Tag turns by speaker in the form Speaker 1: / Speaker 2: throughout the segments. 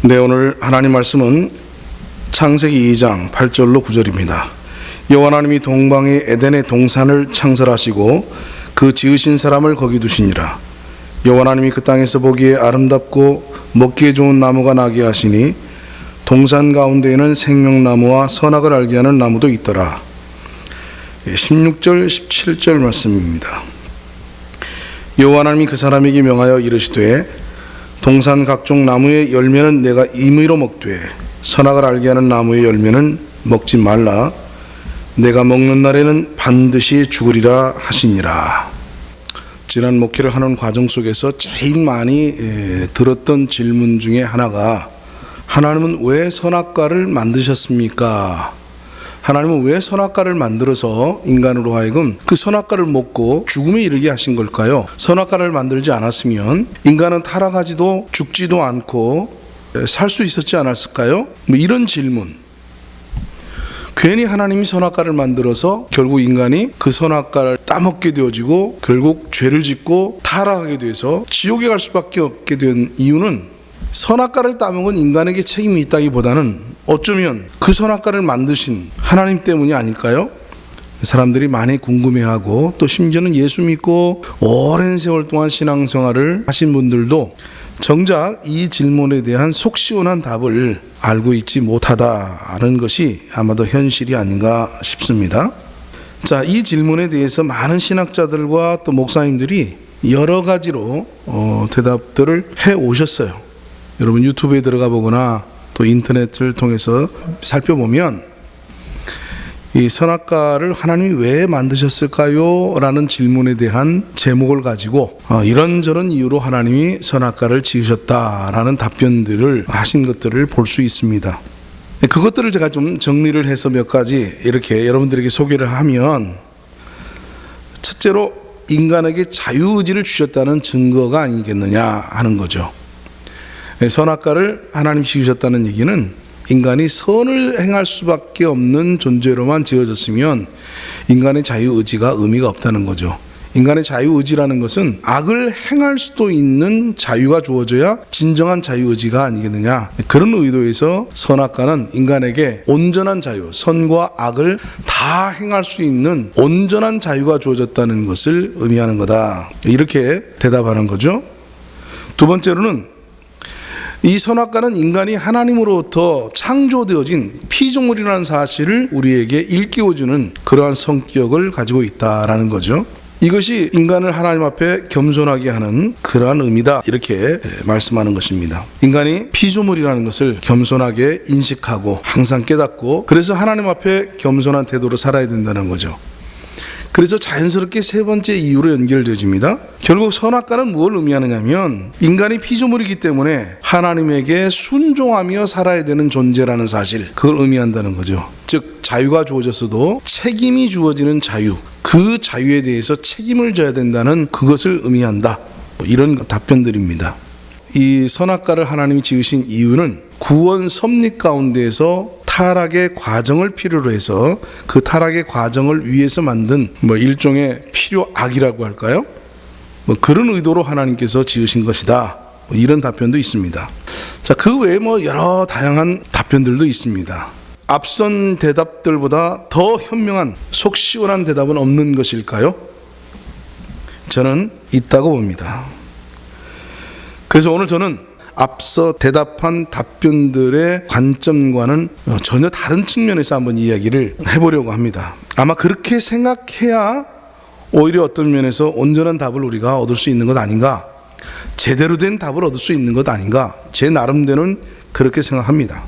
Speaker 1: 네, 오늘 하나님 말씀은 창세기 2장 8절로 9절입니다. 여호와 하나님이 동방의 에덴의 동산을 창설하시고 그 지으신 사람을 거기 두시니라. 여호와 하나님이 그 땅에서 보기에 아름답고 먹기에 좋은 나무가 나게 하시니 동산 가운데에는 생명나무와 선악을 알게 하는 나무도 있더라. 16절 17절 말씀입니다. 여호와 하나님이 그 사람에게 명하여 이르시되 동산 각종 나무의 열매는 내가 임의로 먹되 선악을 알게 하는 나무의 열매는 먹지 말라. 내가 먹는 날에는 반드시 죽으리라 하시니라. 지난 목회를 하는 과정 속에서 제일 많이 들었던 질문 중에 하나가, 하나님은 왜 선악과를 만드셨습니까? 하나님은 왜 선악과를 만들어서 인간으로 하여금 그 선악과를 먹고 죽음에 이르게 하신 걸까요? 선악과를 만들지 않았으면 인간은 타락하지도 죽지도 않고 살 수 있었지 않았을까요? 이런 질문. 괜히 하나님이 선악과를 만들어서 결국 인간이 그 선악과를 따먹게 되어지고 결국 죄를 짓고 타락하게 돼서 지옥에 갈 수밖에 없게 된 이유는, 선악과를 따먹은 인간에게 책임이 있다기보다는 어쩌면 그 선악과를 만드신 하나님 때문이 아닐까요? 사람들이 많이 궁금해하고, 또 심지어는 예수 믿고 오랜 세월 동안 신앙생활을 하신 분들도 정작 이 질문에 대한 속 시원한 답을 알고 있지 못하다는 것이 아마도 현실이 아닌가 싶습니다. 자, 이 질문에 대해서 많은 신학자들과 또 목사님들이 여러 가지로 대답들을 해 오셨어요. 여러분 유튜브에 들어가 보거나 또 인터넷을 통해서 살펴보면 이 선악과를 하나님이 왜 만드셨을까요? 라는 질문에 대한 제목을 가지고 이런저런 이유로 하나님이 선악과를 지으셨다라는 답변들을 하신 것들을 볼 수 있습니다. 그것들을 제가 좀 정리를 해서 몇 가지 이렇게 여러분들에게 소개를 하면, 첫째로 인간에게 자유의지를 주셨다는 증거가 아니겠느냐 하는 거죠. 선악과를 하나님 지으셨다는 얘기는 인간이 선을 행할 수밖에 없는 존재로만 지어졌으면 인간의 자유의지가 의미가 없다는 거죠. 인간의 자유의지라는 것은 악을 행할 수도 있는 자유가 주어져야 진정한 자유의지가 아니겠느냐. 그런 의도에서 선악과는 인간에게 온전한 자유, 선과 악을 다 행할 수 있는 온전한 자유가 주어졌다는 것을 의미하는 거다. 이렇게 대답하는 거죠. 두 번째로는 이 선악과는 인간이 하나님으로부터 창조되어진 피조물이라는 사실을 우리에게 일깨워주는 그러한 성격을 가지고 있다라는 거죠. 이것이 인간을 하나님 앞에 겸손하게 하는 그러한 의미다, 이렇게 말씀하는 것입니다. 인간이 피조물이라는 것을 겸손하게 인식하고 항상 깨닫고, 그래서 하나님 앞에 겸손한 태도로 살아야 된다는 거죠. 그래서 자연스럽게 세 번째 이유로 연결되어집니다. 결국 선악과는 무엇을 의미하느냐면, 인간이 피조물이기 때문에 하나님에게 순종하며 살아야 되는 존재라는 사실, 그걸 의미한다는 거죠. 즉 자유가 주어졌어도 책임이 주어지는 자유, 그 자유에 대해서 책임을 져야 된다는 그것을 의미한다. 이런 답변들입니다. 이 선악과를 하나님이 지으신 이유는 구원 섭리 가운데에서 타락의 과정을 필요로 해서 그 타락의 과정을 위해서 만든 일종의 필요악이라고 할까요? 그런 의도로 하나님께서 지으신 것이다. 이런 답변도 있습니다. 자, 그 외에 여러 다양한 답변들도 있습니다. 앞선 대답들보다 더 현명한 속 시원한 대답은 없는 것일까요? 저는 있다고 봅니다. 그래서 오늘 저는 앞서 대답한 답변들의 관점과는 전혀 다른 측면에서 한번 이야기를 해보려고 합니다. 아마 그렇게 생각해야 오히려 어떤 면에서 온전한 답을 우리가 얻을 수 있는 것 아닌가, 제대로 된 답을 얻을 수 있는 것 아닌가, 제 나름대로는 그렇게 생각합니다.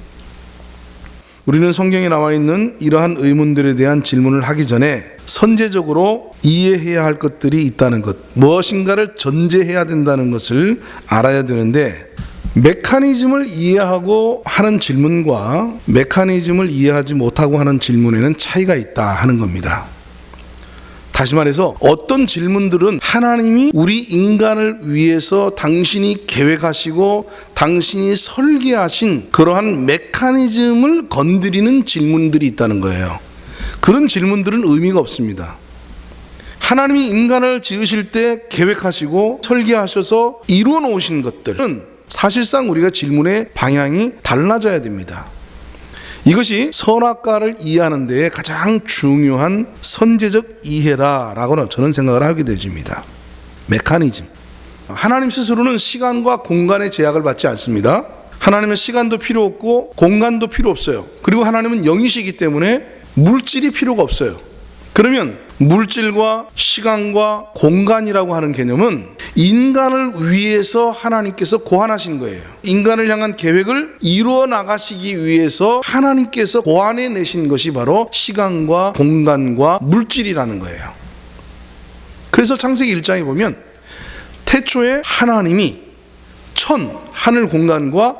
Speaker 1: 우리는 성경에 나와 있는 이러한 의문들에 대한 질문을 하기 전에 선제적으로 이해해야 할 것들이 있다는 것, 무엇인가를 전제해야 된다는 것을 알아야 되는데, 메커니즘을 이해하고 하는 질문과 메커니즘을 이해하지 못하고 하는 질문에는 차이가 있다 하는 겁니다. 다시 말해서 어떤 질문들은 하나님이 우리 인간을 위해서 당신이 계획하시고 당신이 설계하신 그러한 메커니즘을 건드리는 질문들이 있다는 거예요. 그런 질문들은 의미가 없습니다. 하나님이 인간을 지으실 때 계획하시고 설계하셔서 이루어 놓으신 것들은 사실상 우리가 질문의 방향이 달라져야 됩니다. 이것이 선악과를 이해하는 데 가장 중요한 선제적 이해라고 저는 생각을 하게 되집니다. 메커니즘. 하나님 스스로는 시간과 공간의 제약을 받지 않습니다. 하나님은 시간도 필요 없고 공간도 필요 없어요. 그리고 하나님은 영이시기 때문에 물질이 필요가 없어요. 그러면 물질과 시간과 공간이라고 하는 개념은 인간을 위해서 하나님께서 고안하신 거예요. 인간을 향한 계획을 이루어 나가시기 위해서 하나님께서 고안해 내신 것이 바로 시간과 공간과 물질이라는 거예요. 그래서 창세기 1장에 보면 태초에 하나님이 하늘 공간과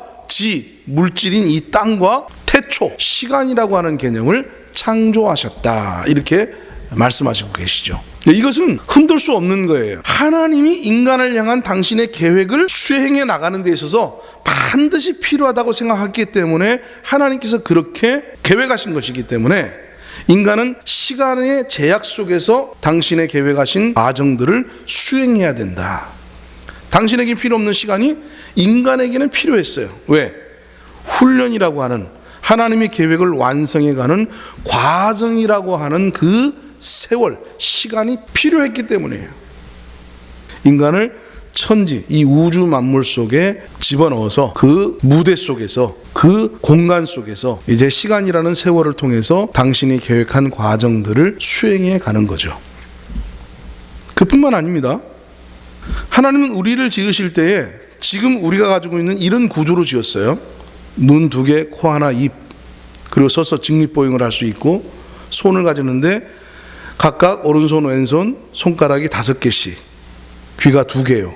Speaker 1: 물질인 이 땅과 태초, 시간이라고 하는 개념을 창조하셨다, 이렇게 말씀하시고 계시죠. 이것은 흔들 수 없는 거예요. 하나님이 인간을 향한 당신의 계획을 수행해 나가는 데 있어서 반드시 필요하다고 생각했기 때문에 하나님께서 그렇게 계획하신 것이기 때문에 인간은 시간의 제약 속에서 당신의 계획하신 과정들을 수행해야 된다. 당신에게 필요 없는 시간이 인간에게는 필요했어요. 왜? 훈련이라고 하는 하나님의 계획을 완성해가는 과정이라고 하는 그 세월, 시간이 필요했기 때문이에요. 인간을 천지, 이 우주 만물 속에 집어넣어서 그 무대 속에서, 그 공간 속에서 이제 시간이라는 세월을 통해서 당신이 계획한 과정들을 수행해 가는 거죠. 그뿐만 아닙니다. 하나님은 우리를 지으실 때에 지금 우리가 가지고 있는 이런 구조로 지었어요. 눈 2개, 코 하나, 입, 그리고 서서 직립보행을 할 수 있고 손을 가지는데 각각 오른손, 왼손, 손가락이 5개씩, 귀가 2개요.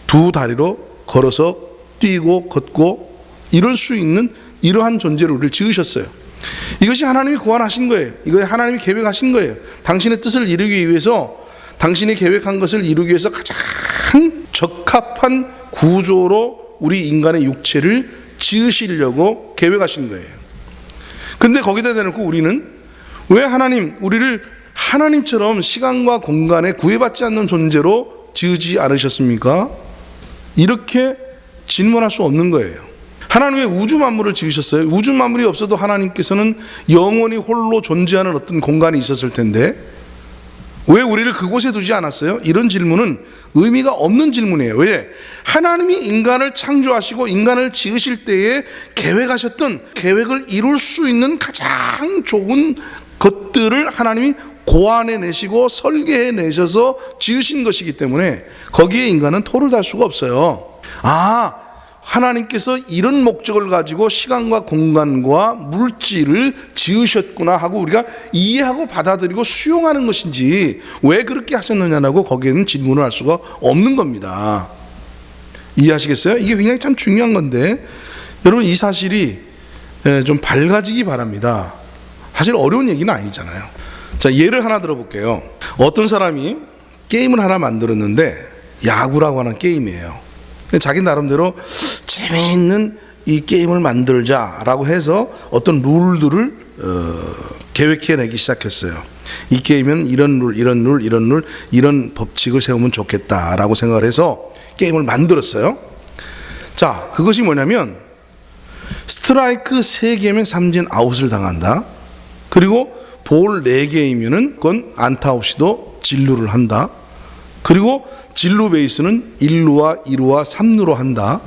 Speaker 1: 2 다리로 걸어서 뛰고 걷고 이럴 수 있는 이러한 존재로 우리를 지으셨어요. 이것이 하나님이 고안하신 거예요. 이거 하나님이 계획하신 거예요. 당신의 뜻을 이루기 위해서, 당신이 계획한 것을 이루기 위해서 가장 적합한 구조로 우리 인간의 육체를 지으시려고 계획하신 거예요. 근데 거기다 대놓고 우리는 왜 우리를 하나님처럼 시간과 공간에 구애받지 않는 존재로 지으지 않으셨습니까? 이렇게 질문할 수 없는 거예요. 하나님 왜 우주 만물을 지으셨어요? 우주 만물이 없어도 하나님께서는 영원히 홀로 존재하는 어떤 공간이 있었을 텐데 왜 우리를 그곳에 두지 않았어요? 이런 질문은 의미가 없는 질문이에요. 왜? 하나님이 인간을 창조하시고 인간을 지으실 때에 계획하셨던 계획을 이룰 수 있는 가장 좋은 것들을 하나님이 고안해 내시고 설계해 내셔서 지으신 것이기 때문에 거기에 인간은 토를 달 수가 없어요. 하나님께서 이런 목적을 가지고 시간과 공간과 물질을 지으셨구나 하고 우리가 이해하고 받아들이고 수용하는 것인지 왜 그렇게 하셨느냐라고 거기에는 질문을 할 수가 없는 겁니다. 이해하시겠어요? 이게 굉장히 참 중요한 건데 여러분 이 사실이 좀 밝아지기 바랍니다. 사실 어려운 얘기는 아니잖아요. 자, 예를 하나 들어볼게요. 어떤 사람이 게임을 하나 만들었는데 야구라고 하는 게임이에요. 자기 나름대로 재미있는 이 게임을 만들자라고 해서 어떤 룰들을 계획해내기 시작했어요. 이 게임은 이런 룰, 이런 룰, 이런 룰, 이런 법칙을 세우면 좋겠다라고 생각을 해서 게임을 만들었어요. 자, 그것이 뭐냐면 스트라이크 3개면 삼진 아웃을 당한다. 그리고 볼 4개이면은 그건 안타 없이도 진루를 한다. 그리고 진루 베이스는 1루와 2루와 3루로 한다.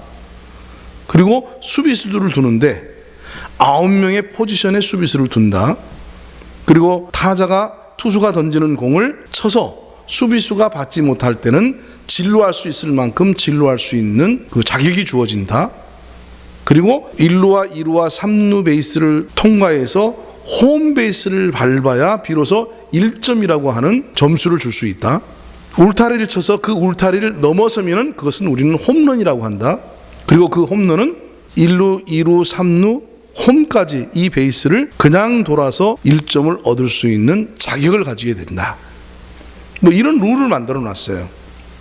Speaker 1: 그리고 수비수들을 두는데 9명의 포지션에 수비수를 둔다. 그리고 투수가 던지는 공을 쳐서 수비수가 받지 못할 때는 진루할 수 있을 만큼 진루할 수 있는 그 자격이 주어진다. 그리고 1루와 2루와 3루 베이스를 통과해서 홈 베이스를 밟아야 비로소 1점이라고 하는 점수를 줄 수 있다. 울타리를 쳐서 그 울타리를 넘어서면은 그것은 우리는 홈런이라고 한다. 그리고 그 홈런은 1루, 2루, 3루, 홈까지 이 베이스를 그냥 돌아서 1점을 얻을 수 있는 자격을 가지게 된다. 뭐 이런 룰을 만들어 놨어요.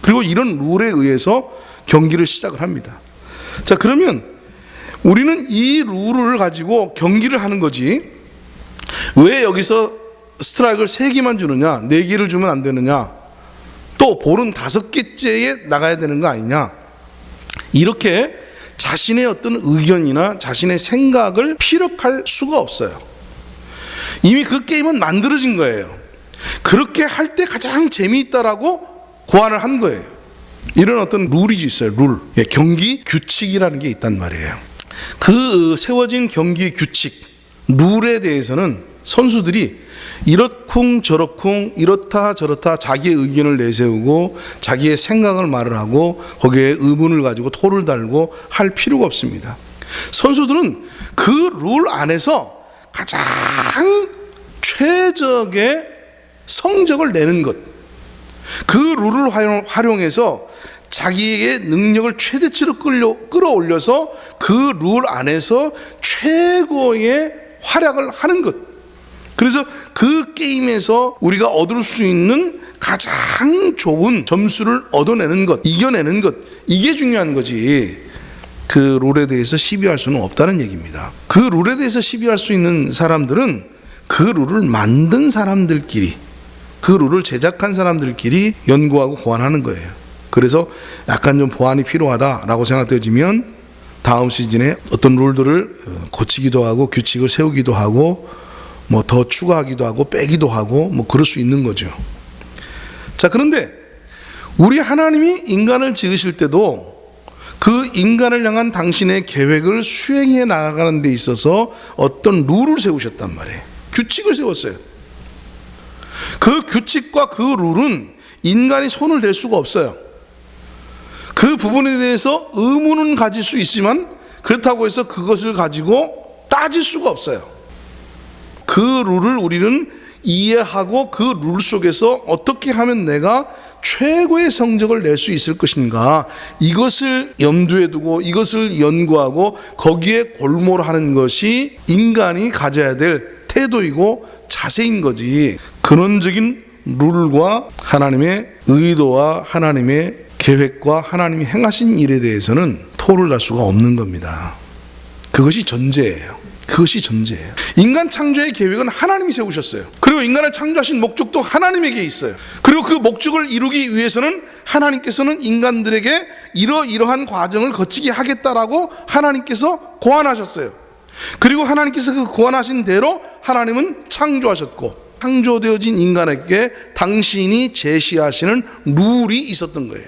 Speaker 1: 그리고 이런 룰에 의해서 경기를 시작을 합니다. 자, 그러면 우리는 이 룰을 가지고 경기를 하는 거지 왜 여기서 스트라이크를 3개만 주느냐, 4개를 주면 안 되느냐, 또 볼은 5개째에 나가야 되는 거 아니냐, 이렇게 자신의 어떤 의견이나 자신의 생각을 피력할 수가 없어요. 이미 그 게임은 만들어진 거예요. 그렇게 할 때 가장 재미있다라고 고안을 한 거예요. 이런 어떤 룰이 있어요. 룰. 경기 규칙이라는 게 있단 말이에요. 그 세워진 경기 규칙, 룰에 대해서는 선수들이 이렇쿵 저렇쿵 이렇다 저렇다 자기의 의견을 내세우고 자기의 생각을 말을 하고 거기에 의문을 가지고 토를 달고 할 필요가 없습니다. 선수들은 그 룰 안에서 가장 최적의 성적을 내는 것, 그 룰을 활용해서 자기의 능력을 최대치로 끌어올려서 그 룰 안에서 최고의 활약을 하는 것. 그래서 그 게임에서 우리가 얻을 수 있는 가장 좋은 점수를 얻어내는 것, 이겨내는 것, 이게 중요한 거지. 그 룰에 대해서 시비할 수는 없다는 얘기입니다. 그 룰에 대해서 시비할 수 있는 사람들은 그 룰을 만든 사람들끼리, 그 룰을 제작한 사람들끼리 연구하고 고안하는 거예요. 그래서 약간 좀 보완이 필요하다라고 생각되어지면 다음 시즌에 어떤 룰들을 고치기도 하고 규칙을 세우기도 하고 뭐 더 추가하기도 하고 빼기도 하고 뭐 그럴 수 있는 거죠. 자, 그런데 우리 하나님이 인간을 지으실 때도 그 인간을 향한 당신의 계획을 수행해 나가는 데 있어서 어떤 룰을 세우셨단 말이에요. 규칙을 세웠어요. 그 규칙과 그 룰은 인간이 손을 댈 수가 없어요. 그 부분에 대해서 의문은 가질 수 있지만 그렇다고 해서 그것을 가지고 따질 수가 없어요. 그 룰을 우리는 이해하고 그 룰 속에서 어떻게 하면 내가 최고의 성적을 낼 수 있을 것인가, 이것을 염두에 두고 이것을 연구하고 거기에 골몰하는 것이 인간이 가져야 될 태도이고 자세인 거지. 근원적인 룰과 하나님의 의도와 하나님의 계획과 하나님이 행하신 일에 대해서는 토를 할 수가 없는 겁니다. 그것이 전제예요. 그것이 전제예요. 인간 창조의 계획은 하나님이 세우셨어요. 그리고 인간을 창조하신 목적도 하나님에게 있어요. 그리고 그 목적을 이루기 위해서는 하나님께서는 인간들에게 이러한 과정을 거치게 하겠다라고 하나님께서 고안하셨어요. 그리고 하나님께서 그 고안하신 대로 하나님은 창조하셨고, 창조되어진 인간에게 당신이 제시하시는 룰이 있었던 거예요.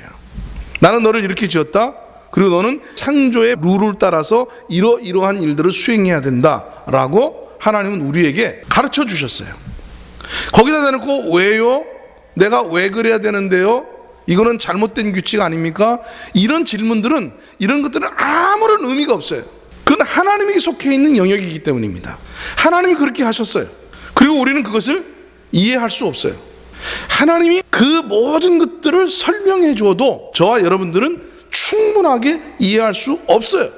Speaker 1: 나는 너를 이렇게 지었다. 그리고 너는 창조의 룰을 따라서 이러한 일들을 수행해야 된다라고 하나님은 우리에게 가르쳐 주셨어요. 거기다 대놓고 왜요? 내가 왜 그래야 되는데요? 이거는 잘못된 규칙 아닙니까? 이런 질문들은, 이런 것들은 아무런 의미가 없어요. 그건 하나님에게 속해 있는 영역이기 때문입니다. 하나님이 그렇게 하셨어요. 그리고 우리는 그것을 이해할 수 없어요. 하나님이 그 모든 것들을 설명해 주어도 저와 여러분들은 충분하게 이해할 수 없어요.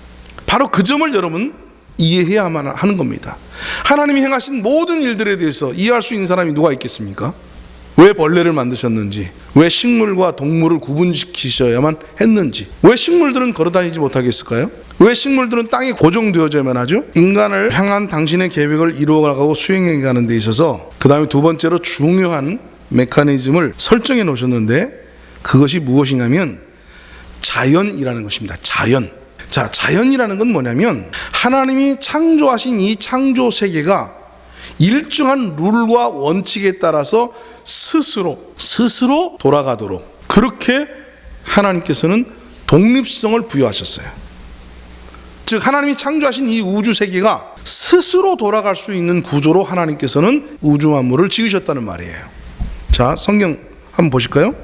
Speaker 1: 바로 그 점을 여러분 이해해야만 하는 겁니다. 하나님이 행하신 모든 일들에 대해서 이해할 수 있는 사람이 누가 있겠습니까? 왜 벌레를 만드셨는지, 왜 식물과 동물을 구분시키셔야만 했는지, 왜 식물들은 걸어다니지 못하겠을까요? 왜 식물들은 땅에 고정되어져야만 하죠? 인간을 향한 당신의 계획을 이루어가고 수행해가는 데 있어서 그 다음에 두 번째로 중요한 메커니즘을 설정해 놓으셨는데, 그것이 무엇이냐면 자연이라는 것입니다. 자연. 자, 자연이라는 건 뭐냐면 하나님이 창조하신 이 창조 세계가 일정한 룰과 원칙에 따라서 스스로 돌아가도록 그렇게 하나님께서는 독립성을 부여하셨어요. 즉 하나님이 창조하신 이 우주 세계가 스스로 돌아갈 수 있는 구조로 하나님께서는 우주 만물을 지으셨다는 말이에요. 자, 성경 한번 보실까요?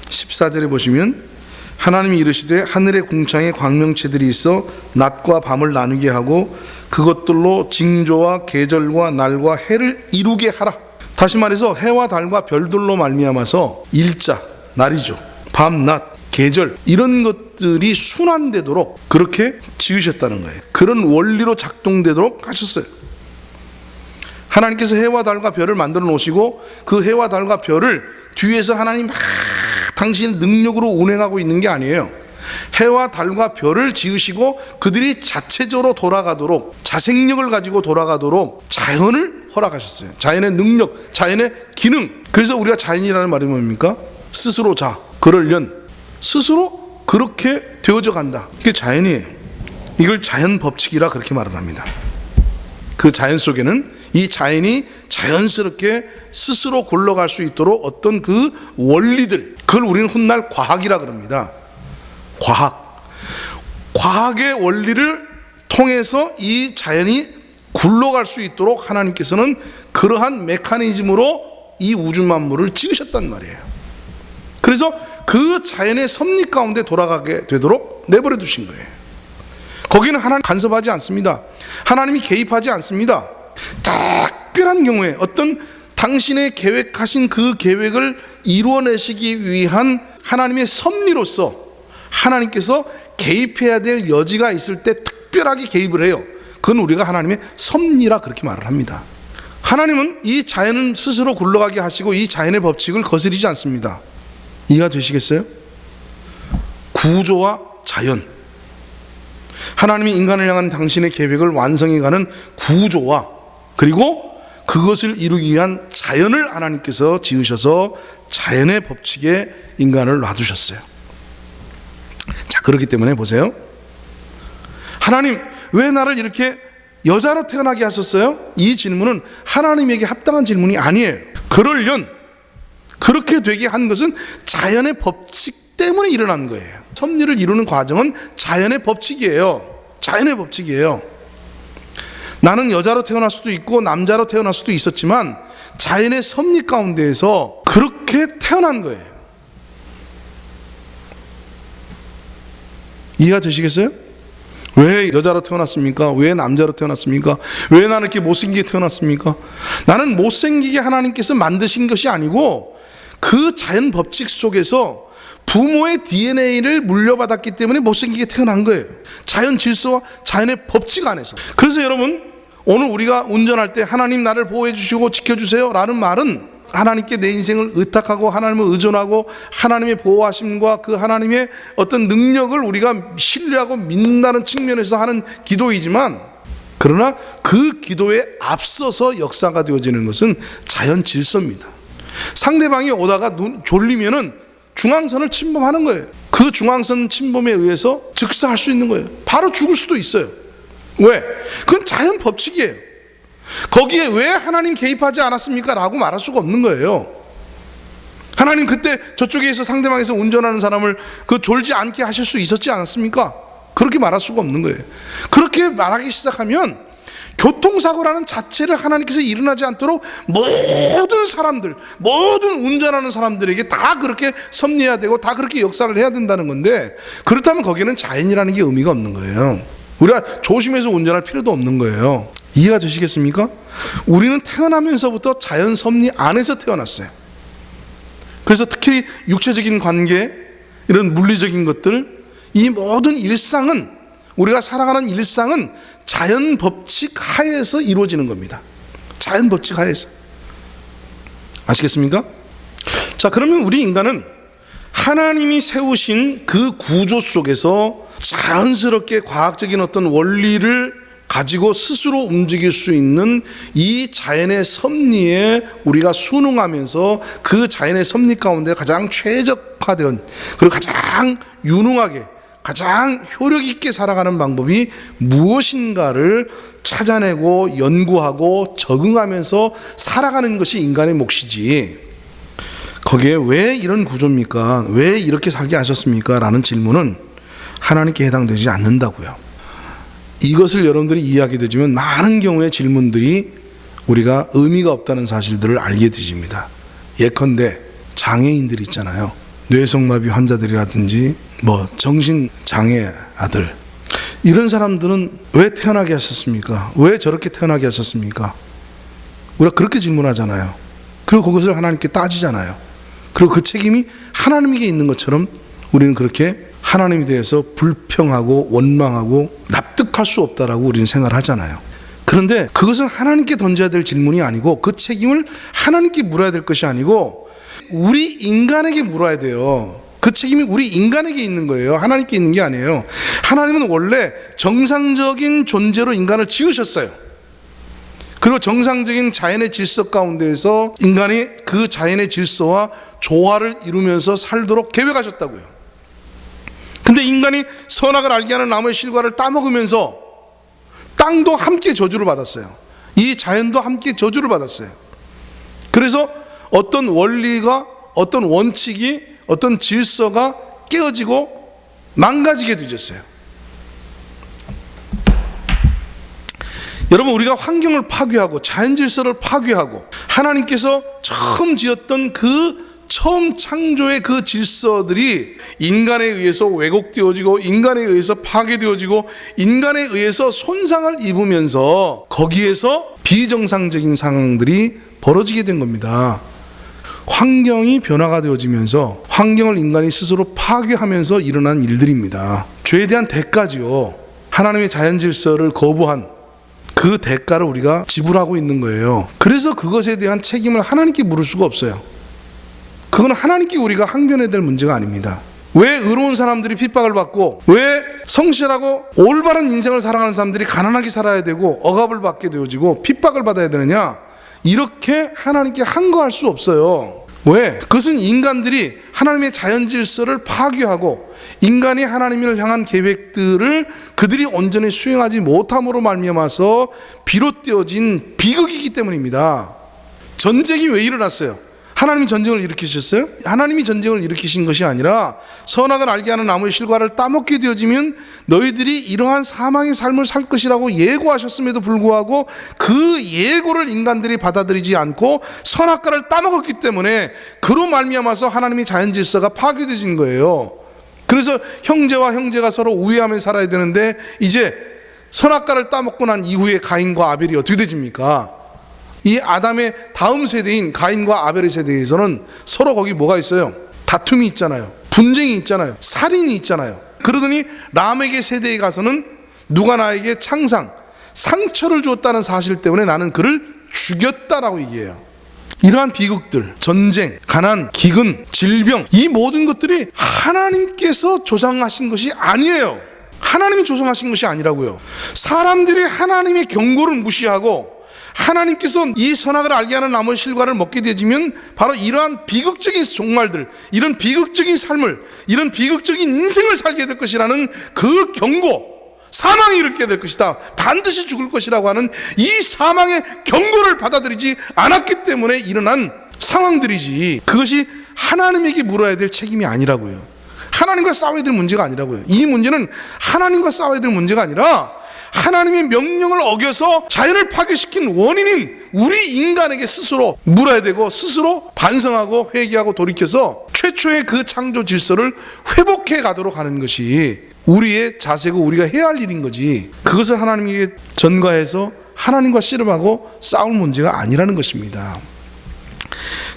Speaker 1: 14절에 보시면 하나님이 이르시되 하늘의 궁창에 광명체들이 있어 낮과 밤을 나누게 하고 그것들로 징조와 계절과 날과 해를 이루게 하라. 다시 말해서 해와 달과 별들로 말미암아서 일자, 날이죠, 밤, 낮, 계절, 이런 것들이 순환되도록 그렇게 지으셨다는 거예요. 그런 원리로 작동되도록 하셨어요. 하나님께서 해와 달과 별을 만들어 놓으시고 그 해와 달과 별을 뒤에서 하나님 당신의 능력으로 운행하고 있는 게 아니에요. 해와 달과 별을 지으시고 그들이 자체적으로 돌아가도록, 자생력을 가지고 돌아가도록 자연을 허락하셨어요. 자연의 능력, 자연의 기능. 그래서 우리가 자연이라는 말이 뭡니까? 스스로 자, 그를 연. 스스로 그렇게 되어져 간다. 이게 자연이에요. 이걸 자연 법칙이라 그렇게 말을 합니다. 그 자연 속에는 이 자연이 자연스럽게 스스로 굴러갈 수 있도록 어떤 그 원리들, 그걸 우리는 훗날 과학이라 그럽니다. 과학의 원리를 통해서 이 자연이 굴러갈 수 있도록 하나님께서는 그러한 메커니즘으로 이 우주 만물을 지으셨단 말이에요. 그래서 그 자연의 섭리 가운데 돌아가게 되도록 내버려 두신 거예요. 거기는 하나님 간섭하지 않습니다. 하나님이 개입하지 않습니다. 특별한 경우에 어떤 당신의 계획하신 그 계획을 이루어내시기 위한 하나님의 섭리로서 하나님께서 개입해야 될 여지가 있을 때 특별하게 개입을 해요. 그건 우리가 하나님의 섭리라 그렇게 말을 합니다. 하나님은 이 자연은 스스로 굴러가게 하시고 이 자연의 법칙을 거스르지 않습니다. 이해가 되시겠어요? 구조와 자연, 하나님이 인간을 향한 당신의 계획을 완성해가는 구조와 그리고 그것을 이루기 위한 자연을 하나님께서 지으셔서 자연의 법칙에 인간을 놔두셨어요. 자, 그렇기 때문에 보세요. 하나님 왜 나를 이렇게 여자로 태어나게 하셨어요? 이 질문은 하나님에게 합당한 질문이 아니에요. 그러련 그렇게 되게 한 것은 자연의 법칙 때문에 일어난 거예요. 섭리를 이루는 과정은 자연의 법칙이에요. 자연의 법칙이에요. 나는 여자로 태어날 수도 있고 남자로 태어날 수도 있었지만 자연의 섭리 가운데에서 그렇게 태어난 거예요. 이해가 되시겠어요? 왜 여자로 태어났습니까? 왜 남자로 태어났습니까? 왜 나는 이렇게 못생기게 태어났습니까? 나는 못생기게 하나님께서 만드신 것이 아니고 그 자연 법칙 속에서 부모의 DNA를 물려받았기 때문에 못생기게 태어난 거예요. 자연 질서와 자연의 법칙 안에서. 그래서 여러분, 오늘 우리가 운전할 때 하나님 나를 보호해 주시고 지켜주세요 라는 말은 하나님께 내 인생을 의탁하고 하나님을 의존하고 하나님의 보호하심과 그 하나님의 어떤 능력을 우리가 신뢰하고 믿는다는 측면에서 하는 기도이지만, 그러나 그 기도에 앞서서 역사가 되어지는 것은 자연 질서입니다. 상대방이 오다가 졸리면은 중앙선을 침범하는 거예요. 그 중앙선 침범에 의해서 즉사할 수 있는 거예요. 바로 죽을 수도 있어요. 왜? 그건 자연 법칙이에요. 거기에 왜 하나님 개입하지 않았습니까? 라고 말할 수가 없는 거예요. 하나님 그때 저쪽에서 상대방에서 운전하는 사람을 그 졸지 않게 하실 수 있었지 않았습니까? 그렇게 말할 수가 없는 거예요. 그렇게 말하기 시작하면 교통사고라는 자체를 하나님께서 일어나지 않도록 모든 사람들, 모든 운전하는 사람들에게 다 그렇게 섭리해야 되고 다 그렇게 역사를 해야 된다는 건데, 그렇다면 거기에는 자연이라는 게 의미가 없는 거예요. 우리가 조심해서 운전할 필요도 없는 거예요. 이해가 되시겠습니까? 우리는 태어나면서부터 자연 섭리 안에서 태어났어요. 그래서 특히 육체적인 관계, 이런 물리적인 것들, 이 모든 일상은, 우리가 살아가는 일상은 자연 법칙 하에서 이루어지는 겁니다. 자연 법칙 하에서. 아시겠습니까? 자, 그러면 우리 인간은 하나님이 세우신 그 구조 속에서 자연스럽게 과학적인 어떤 원리를 가지고 스스로 움직일 수 있는 이 자연의 섭리에 우리가 순응하면서 그 자연의 섭리 가운데 가장 최적화된, 그리고 가장 유능하게, 가장 효력 있게 살아가는 방법이 무엇인가를 찾아내고 연구하고 적응하면서 살아가는 것이 인간의 몫이지, 거기에 왜 이런 구조입니까? 왜 이렇게 살게 하셨습니까? 라는 질문은 하나님께 해당되지 않는다고요. 이것을 여러분들이 이해하게 되지만 많은 경우의 질문들이 우리가 의미가 없다는 사실들을 알게 되집니다. 예컨대 장애인들 있잖아요. 뇌성마비 환자들이라든지 정신장애 아들, 이런 사람들은 왜 태어나게 하셨습니까? 왜 저렇게 태어나게 하셨습니까? 우리가 그렇게 질문하잖아요. 그리고 그것을 하나님께 따지잖아요. 그리고 그 책임이 하나님에게 있는 것처럼 우리는 그렇게 하나님에 대해서 불평하고 원망하고 납득할 수 없다라고 우리는 생각을 하잖아요. 그런데 그것은 하나님께 던져야 될 질문이 아니고, 그 책임을 하나님께 물어야 될 것이 아니고 우리 인간에게 물어야 돼요. 그 책임이 우리 인간에게 있는 거예요. 하나님께 있는 게 아니에요. 하나님은 원래 정상적인 존재로 인간을 지으셨어요. 그리고 정상적인 자연의 질서 가운데에서 인간이 그 자연의 질서와 조화를 이루면서 살도록 계획하셨다고요. 근데 인간이 선악을 알게 하는 나무의 실과를 따먹으면서 땅도 함께 저주를 받았어요. 이 자연도 함께 저주를 받았어요. 그래서 어떤 원리가, 어떤 원칙이, 어떤 질서가 깨어지고 망가지게 되었어요. 여러분, 우리가 환경을 파괴하고 자연 질서를 파괴하고 하나님께서 처음 지었던 그 처음 창조의 그 질서들이 인간에 의해서 왜곡되어지고 인간에 의해서 파괴되어지고 인간에 의해서 손상을 입으면서 거기에서 비정상적인 상황들이 벌어지게 된 겁니다. 환경이 변화가 되어지면서 환경을 인간이 스스로 파괴하면서 일어난 일들입니다. 죄에 대한 대가지요. 하나님의 자연 질서를 거부한 그 대가를 우리가 지불하고 있는 거예요. 그래서 그것에 대한 책임을 하나님께 물을 수가 없어요. 그건 하나님께 우리가 항변해야 될 문제가 아닙니다. 왜 의로운 사람들이 핍박을 받고, 왜 성실하고 올바른 인생을 살아가는 사람들이 가난하게 살아야 되고 억압을 받게 되어지고 핍박을 받아야 되느냐? 이렇게 하나님께 항거할 수 없어요. 왜? 그것은 인간들이 하나님의 자연 질서를 파괴하고 인간이 하나님을 향한 계획들을 그들이 온전히 수행하지 못함으로 말미암아서 비롯되어진 비극이기 때문입니다. 전쟁이 왜 일어났어요? 하나님이 전쟁을 일으키셨어요? 하나님이 전쟁을 일으키신 것이 아니라 선악을 알게 하는 나무의 실과를 따먹게 되어지면 너희들이 이러한 사망의 삶을 살 것이라고 예고하셨음에도 불구하고 그 예고를 인간들이 받아들이지 않고 선악과를 따먹었기 때문에 그로 말미암아서 하나님의 자연 질서가 파괴되신 거예요. 그래서 형제와 형제가 서로 우애하며 살아야 되는데 이제 선악과를 따먹고 난 이후에 가인과 아벨이 어떻게 되집니까? 이 아담의 다음 세대인 가인과 아벨의 세대에서는 서로 거기 뭐가 있어요? 다툼이 있잖아요. 분쟁이 있잖아요. 살인이 있잖아요. 그러더니 람에게 세대에 가서는 누가 나에게 상처를 주었다는 사실 때문에 나는 그를 죽였다라고 얘기해요. 이러한 비극들, 전쟁, 가난, 기근, 질병, 이 모든 것들이 하나님께서 조장하신 것이 아니에요. 하나님이 조성하신 것이 아니라고요. 사람들이 하나님의 경고를 무시하고 하나님께서 이 선악을 알게 하는 나무의 실과를 먹게 되지면 바로 이러한 비극적인 종말들, 이런 비극적인 삶을, 이런 비극적인 인생을 살게 될 것이라는 그 경고, 사망이 이르게 될 것이다, 반드시 죽을 것이라고 하는 이 사망의 경고를 받아들이지 않았기 때문에 일어난 상황들이지, 그것이 하나님에게 물어야 될 책임이 아니라고요. 하나님과 싸워야 될 문제가 아니라고요. 이 문제는 하나님과 싸워야 될 문제가 아니라 하나님의 명령을 어겨서 자연을 파괴시킨 원인인 우리 인간에게 스스로 물어야 되고 스스로 반성하고 회개하고 돌이켜서 최초의 그 창조 질서를 회복해 가도록 하는 것이 우리의 자세고 우리가 해야 할 일인 거지, 그것을 하나님에게 전가해서 하나님과 씨름하고 싸울 문제가 아니라는 것입니다.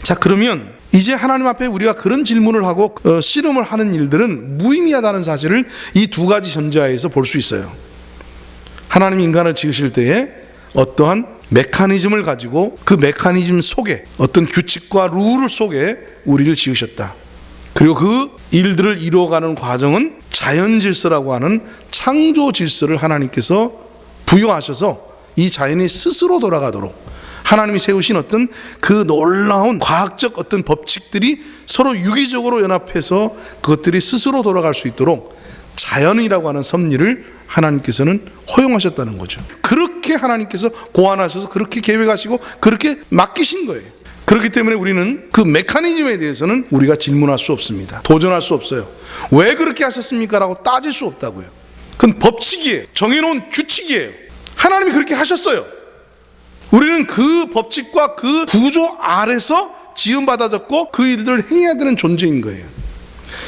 Speaker 1: 자, 그러면 이제 하나님 앞에 우리가 그런 질문을 하고 씨름을 하는 일들은 무의미하다는 사실을 이 두 가지 전제하에서 볼 수 있어요. 하나님이 인간을 지으실 때에 어떠한 메커니즘을 가지고 그 메커니즘 속에 어떤 규칙과 룰 속에 우리를 지으셨다. 그리고 그 일들을 이루어가는 과정은 자연 질서라고 하는 창조 질서를 하나님께서 부여하셔서 이 자연이 스스로 돌아가도록 하나님이 세우신 어떤 그 놀라운 과학적 어떤 법칙들이 서로 유기적으로 연합해서 그것들이 스스로 돌아갈 수 있도록 자연이라고 하는 섭리를 하나님께서는 허용하셨다는 거죠. 그렇게 하나님께서 고안하셔서 그렇게 계획하시고 그렇게 맡기신 거예요. 그렇기 때문에 우리는 그 메커니즘에 대해서는 우리가 질문할 수 없습니다. 도전할 수 없어요. 왜 그렇게 하셨습니까? 라고 따질 수 없다고요. 그건 법칙이에요. 정해놓은 규칙이에요. 하나님이 그렇게 하셨어요. 우리는 그 법칙과 그 구조 아래서 지음받아졌고 그 일들을 행해야 되는 존재인 거예요.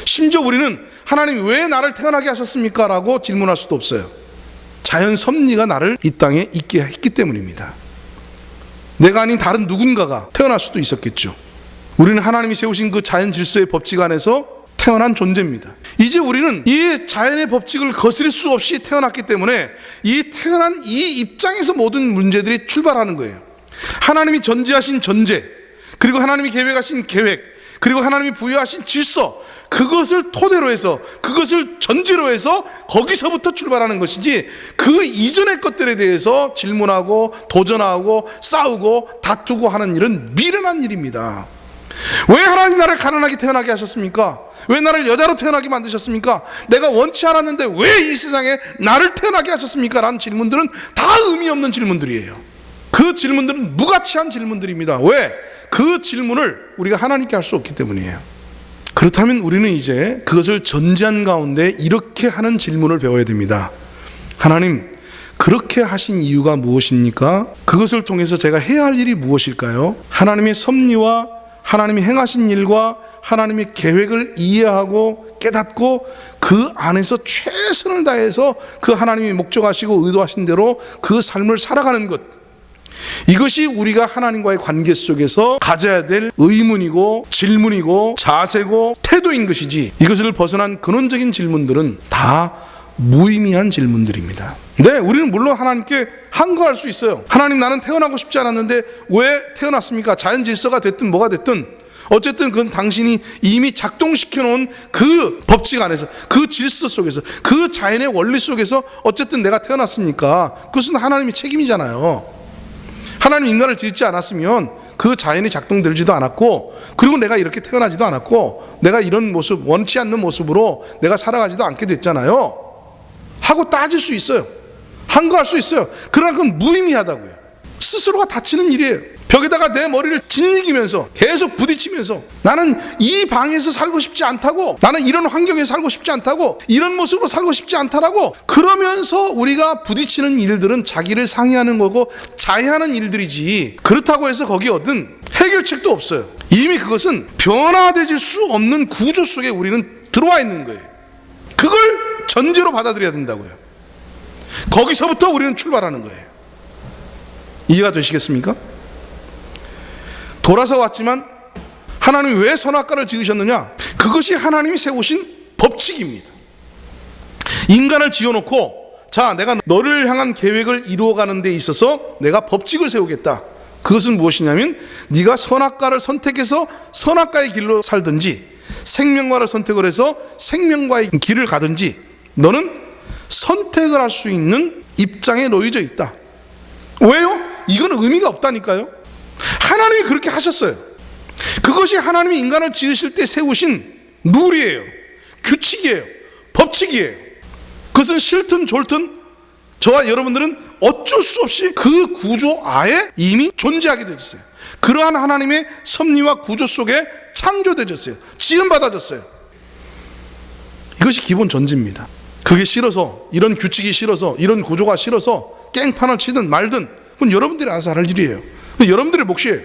Speaker 1: 심지어 우리는 하나님 왜 나를 태어나게 하셨습니까? 라고 질문할 수도 없어요. 자연 섭리가 나를 이 땅에 있게 했기 때문입니다. 내가 아닌 다른 누군가가 태어날 수도 있었겠죠. 우리는 하나님이 세우신 그 자연 질서의 법칙 안에서 태어난 존재입니다. 이제 우리는 이 자연의 법칙을 거스릴 수 없이 태어났기 때문에 이 태어난 이 입장에서 모든 문제들이 출발하는 거예요. 하나님이 전제하신 전제, 그리고 하나님이 계획하신 계획, 그리고 하나님이 부여하신 질서, 그것을 토대로 해서, 그것을 전제로 해서 거기서부터 출발하는 것이지 그 이전의 것들에 대해서 질문하고 도전하고 싸우고 다투고 하는 일은 미련한 일입니다. 왜 하나님 나를 가난하게 태어나게 하셨습니까? 왜 나를 여자로 태어나게 만드셨습니까? 내가 원치 않았는데 왜 이 세상에 나를 태어나게 하셨습니까? 라는 질문들은 다 의미 없는 질문들이에요. 그 질문들은 무가치한 질문들입니다. 왜? 그 질문을 우리가 하나님께 할 수 없기 때문이에요. 그렇다면 우리는 이제 그것을 전제한 가운데 이렇게 하는 질문을 배워야 됩니다. 하나님, 그렇게 하신 이유가 무엇입니까? 그것을 통해서 제가 해야 할 일이 무엇일까요? 하나님의 섭리와 하나님이 행하신 일과 하나님의 계획을 이해하고 깨닫고 그 안에서 최선을 다해서 그 하나님이 목적하시고 의도하신 대로 그 삶을 살아가는 것, 이것이 우리가 하나님과의 관계 속에서 가져야 될 의문이고 질문이고 자세고 태도인 것이지, 이것을 벗어난 근원적인 질문들은 다 무의미한 질문들입니다. 네, 우리는 물론 하나님께 항거할 수 있어요. 하나님, 나는 태어나고 싶지 않았는데 왜 태어났습니까? 자연 질서가 됐든 뭐가 됐든 어쨌든 그건 당신이 이미 작동시켜 놓은 그 법칙 안에서, 그 질서 속에서, 그 자연의 원리 속에서 어쨌든 내가 태어났으니까 그것은 하나님의 책임이잖아요. 하나님 인간을 지었지 않았으면 그 자연이 작동되지도 않았고, 그리고 내가 이렇게 태어나지도 않았고, 내가 이런 모습, 원치 않는 모습으로 내가 살아가지도 않게 됐잖아요 하고 따질 수 있어요. 항거할 수 있어요. 그러나 그건 무의미하다고요. 스스로가 다치는 일이에요. 벽에다가 내 머리를 짓이기면서 계속 부딪히면서 나는 이 방에서 살고 싶지 않다고, 나는 이런 환경에서 살고 싶지 않다고, 이런 모습으로 살고 싶지 않다라고 그러면서 우리가 부딪히는 일들은 자기를 상해하는 거고 자해하는 일들이지, 그렇다고 해서 거기에 얻은 해결책도 없어요. 이미 그것은 변화되질 수 없는 구조 속에 우리는 들어와 있는 거예요. 그걸 전제로 받아들여야 된다고요. 거기서부터 우리는 출발하는 거예요. 이해가 되시겠습니까? 돌아서 왔지만 하나님이 왜 선악과를 지으셨느냐? 그것이 하나님이 세우신 법칙입니다. 인간을 지어놓고, 자, 내가 너를 향한 계획을 이루어가는 데 있어서 내가 법칙을 세우겠다. 그것은 무엇이냐면 네가 선악과를 선택해서 선악과의 길로 살든지 생명과를 선택을 해서 생명과의 길을 가든지 너는 선택을 할 수 있는 입장에 놓여져 있다. 왜요? 이건 의미가 없다니까요. 하나님이 그렇게 하셨어요. 그것이 하나님이 인간을 지으실 때 세우신 룰이에요. 규칙이에요. 법칙이에요. 그것은 싫든 좋든 저와 여러분들은 어쩔 수 없이 그 구조 아에 이미 존재하게 되었어요. 그러한 하나님의 섭리와 구조 속에 창조되었어요. 지음받아졌어요. 이것이 기본 전제입니다. 그게 싫어서, 이런 규칙이 싫어서, 이런 구조가 싫어서 깽판을 치든 말든 그건 여러분들이 알아서 할 일이에요. 여러분들의 몫이에요.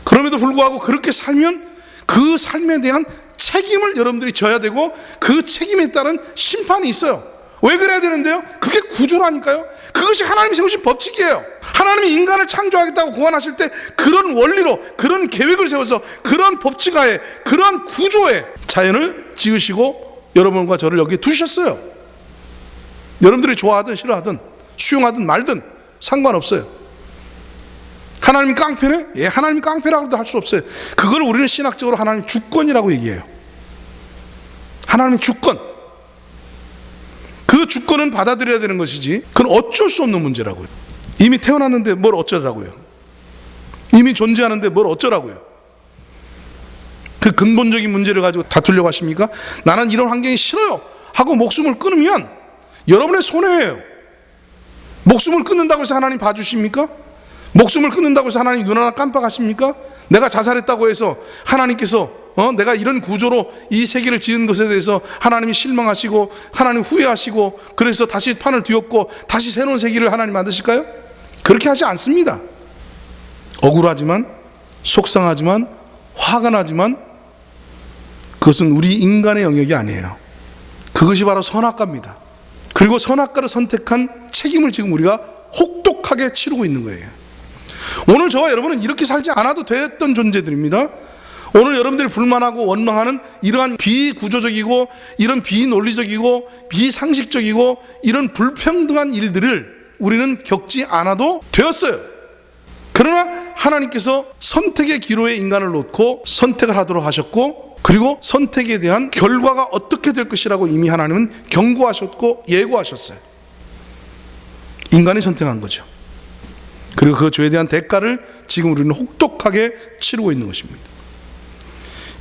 Speaker 1: 그럼에도 불구하고 그렇게 살면 그 삶에 대한 책임을 여러분들이 져야 되고 그 책임에 따른 심판이 있어요. 왜 그래야 되는데요? 그게 구조라니까요. 그것이 하나님이 세우신 법칙이에요. 하나님이 인간을 창조하겠다고 고안하실 때 그런 원리로, 그런 계획을 세워서 그런 법칙하에, 그런 구조에 자연을 지으시고 여러분과 저를 여기에 두셨어요. 여러분들이 좋아하든 싫어하든 수용하든 말든 상관없어요. 하나님이 깡패네? 예, 하나님이 깡패라고도 할 수 없어요. 그걸 우리는 신학적으로 하나님 주권이라고 얘기해요. 하나님의 주권. 그 주권은 받아들여야 되는 것이지 그건 어쩔 수 없는 문제라고요. 이미 태어났는데 뭘 어쩌라고요. 이미 존재하는데 뭘 어쩌라고요. 그 근본적인 문제를 가지고 다투려고 하십니까? 나는 이런 환경이 싫어요 하고 목숨을 끊으면 여러분의 손해예요. 목숨을 끊는다고 해서 하나님 봐주십니까? 목숨을 끊는다고 해서 하나님 눈 하나 깜빡하십니까? 내가 자살했다고 해서 하나님께서 내가 이런 구조로 이 세계를 지은 것에 대해서 하나님이 실망하시고 하나님 후회하시고 그래서 다시 판을 뒤엎고 다시 새로운 세계를 하나님 만드실까요? 그렇게 하지 않습니다. 억울하지만, 속상하지만, 화가 나지만 그것은 우리 인간의 영역이 아니에요. 그것이 바로 선악과입니다. 그리고 선악과를 선택한 책임을 지금 우리가 혹독하게 치르고 있는 거예요. 오늘 저와 여러분은 이렇게 살지 않아도 됐던 존재들입니다. 오늘 여러분들이 불만하고 원망하는 이러한 비구조적이고 이런 비논리적이고 비상식적이고 이런 불평등한 일들을 우리는 겪지 않아도 되었어요. 그러나 하나님께서 선택의 기로에 인간을 놓고 선택을 하도록 하셨고, 그리고 선택에 대한 결과가 어떻게 될 것이라고 이미 하나님은 경고하셨고 예고하셨어요. 인간이 선택한 거죠. 그리고 그 죄에 대한 대가를 지금 우리는 혹독하게 치르고 있는 것입니다.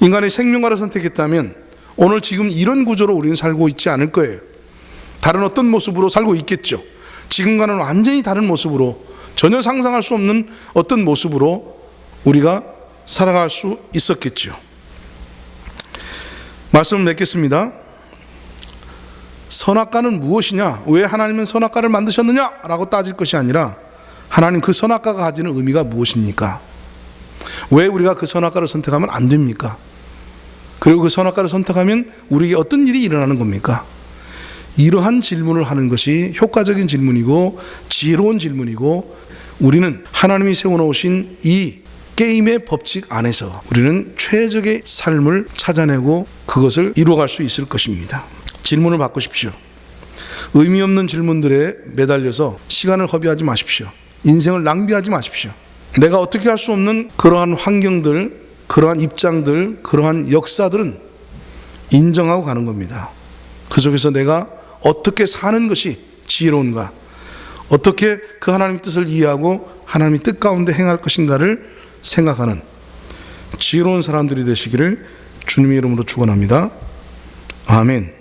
Speaker 1: 인간이 생명과를 선택했다면 오늘 지금 이런 구조로 우리는 살고 있지 않을 거예요. 다른 어떤 모습으로 살고 있겠죠. 지금과는 완전히 다른 모습으로, 전혀 상상할 수 없는 어떤 모습으로 우리가 살아갈 수 있었겠죠. 말씀을 맺겠습니다. 선악과는 무엇이냐? 왜 하나님은 선악과를 만드셨느냐? 라고 따질 것이 아니라 하나님 그 선악과가 가지는 의미가 무엇입니까? 왜 우리가 그 선악과를 선택하면 안 됩니까? 그리고 그 선악과를 선택하면 우리에게 어떤 일이 일어나는 겁니까? 이러한 질문을 하는 것이 효과적인 질문이고 지혜로운 질문이고, 우리는 하나님이 세워놓으신 이 게임의 법칙 안에서 우리는 최적의 삶을 찾아내고 그것을 이루어갈 수 있을 것입니다. 질문을 바꾸십시오. 의미 없는 질문들에 매달려서 시간을 허비하지 마십시오. 인생을 낭비하지 마십시오. 내가 어떻게 할 수 없는 그러한 환경들, 그러한 입장들, 그러한 역사들은 인정하고 가는 겁니다. 그 속에서 내가 어떻게 사는 것이 지혜로운가, 어떻게 그 하나님의 뜻을 이해하고 하나님의 뜻 가운데 행할 것인가를 생각하는 지혜로운 사람들이 되시기를 주님의 이름으로 축원합니다. 아멘.